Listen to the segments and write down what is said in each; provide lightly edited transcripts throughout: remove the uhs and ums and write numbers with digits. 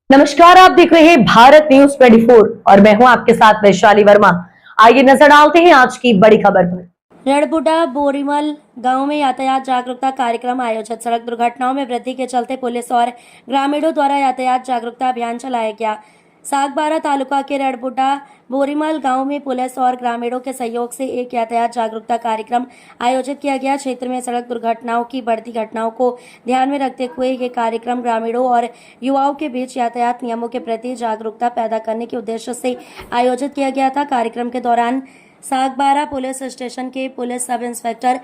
नमस्कार, आप देख रहे हैं भारत न्यूज 24 और मैं हूं आपके साथ वैशाली वर्मा। आइए नजर डालते हैं आज की बड़ी खबर पर। रणपुटा बोरीमल गांव में यातायात जागरूकता कार्यक्रम आयोजित। सड़क दुर्घटनाओं में वृद्धि के चलते पुलिस और ग्रामीणों द्वारा यातायात जागरूकता अभियान चलाया गया। सागबारा तालुका के रणपुटा बोरीमल गांव में पुलिस और ग्रामीणों के सहयोग से एक यातायात जागरूकता कार्यक्रम आयोजित किया गया। क्षेत्र में सड़क दुर्घटनाओं की बढ़ती घटनाओं को ध्यान में रखते हुए ये कार्यक्रम ग्रामीणों और युवाओं के बीच यातायात नियमों के प्रति जागरूकता पैदा करने के उद्देश्य से आयोजित किया गया था। कार्यक्रम के दौरान सागबारा पुलिस स्टेशन के police sub inspector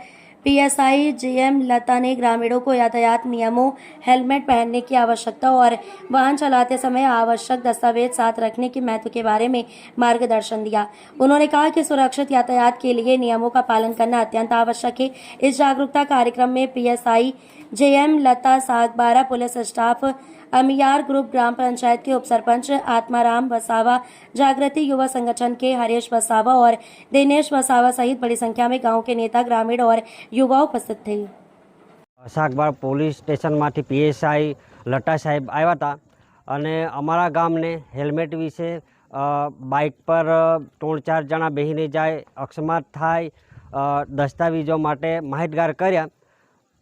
PSI JM Lata ने ग्रामीणों को यातायात नियमों, हेलमेट पहनने की आवश्यकता और वाहन चलाते समय आवश्यक दस्तावेज साथ रखने के महत्व के बारे में मार्गदर्शन दिया। उन्होंने कहा कि सुरक्षित यातायात के लिए नियमों का पालन करना अत्यंत आवश्यक है। इस जागरूकता कार्यक्रम में पीएसआई जेएम लता, सागबारा पुलिस स्टाफ, अमियार ग्रुप ग्राम पंचायत के उप सरपंच आत्माराम वसावा, जागृति युवा संगठन के हरीश वसावा और दिनेश वसावा सहित बड़ी संख्या में गांव के नेता, ग्रामीण और युवा उपस्थित थे। सागबारा पोलीस स्टेशन में पीएसआई लटा साहेब आया था अने अमरा गाम ने हेलमेट विषे बाइक पर 3-4 जना बेहीने जाए, अकस्मात थाय, दस्तावेजों माटे माहितगार कर्या।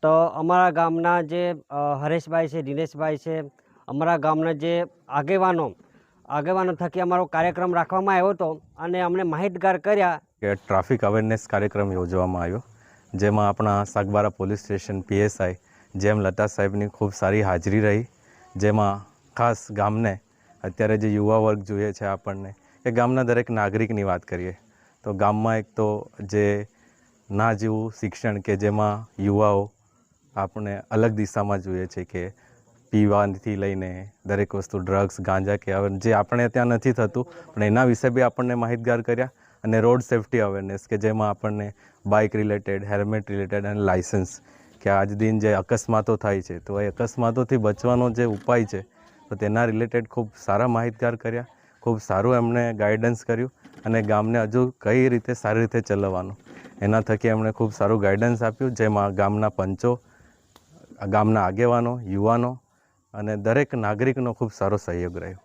तो अमरा गामना जे हरेशभाई है, दिनेशभाई है, अमरा गामना जे आगेवानो थकी अमारो कार्यक्रम राखवामां आव्यो हतो अने अमने माहितगार कर्या के ट्राफिक अवेरनेस कार्यक्रम योजवामां आव्यो, जेमां आपणा Sagbara police station PSI GeM लता साहेबनी खूब सारी हाजरी रही। जेमां खास गामने अत्यारे जे युवा वर्ग जोईए छे आपणने के गामना दरेक नागरिकनी वात करीए तो गाममां एक तो जे ना जेवुं शिक्षण के जेमां युवाओ आपणे अलग दिशामां जोईए छे के पीवाथी लईने दरेक वस्तु ड्रग्स, गांजा के जे आपणे त्यां नथी थतुं पण एना विषे बी आपणने माहितगार कर्या। अने रोड सेफ्टी अवेरनेस के जेमां आपणने बाइक रिलेटेड, हेल्मेट रिलेटेड अने लाइसेंस के आज दिन जे अकस्मातो थाय छे तो ए अकस्मातोथी बचवानो जे उपाय छे तो तेना रिलेटेड खूब सारा माहितगार कर्या। खूब सारूं एमणे गाइडन्स कर्युं अने गामने हजू कई रीते सारी रीते चलाववानुं एना थकी एमणे खूब सारूं गाइडन्स आप्युं। जेमां गामना पंचो, गामना आगेवानो, युवानो अने दरेक नागरिकनो खूब सारो सहयोग रह्यो।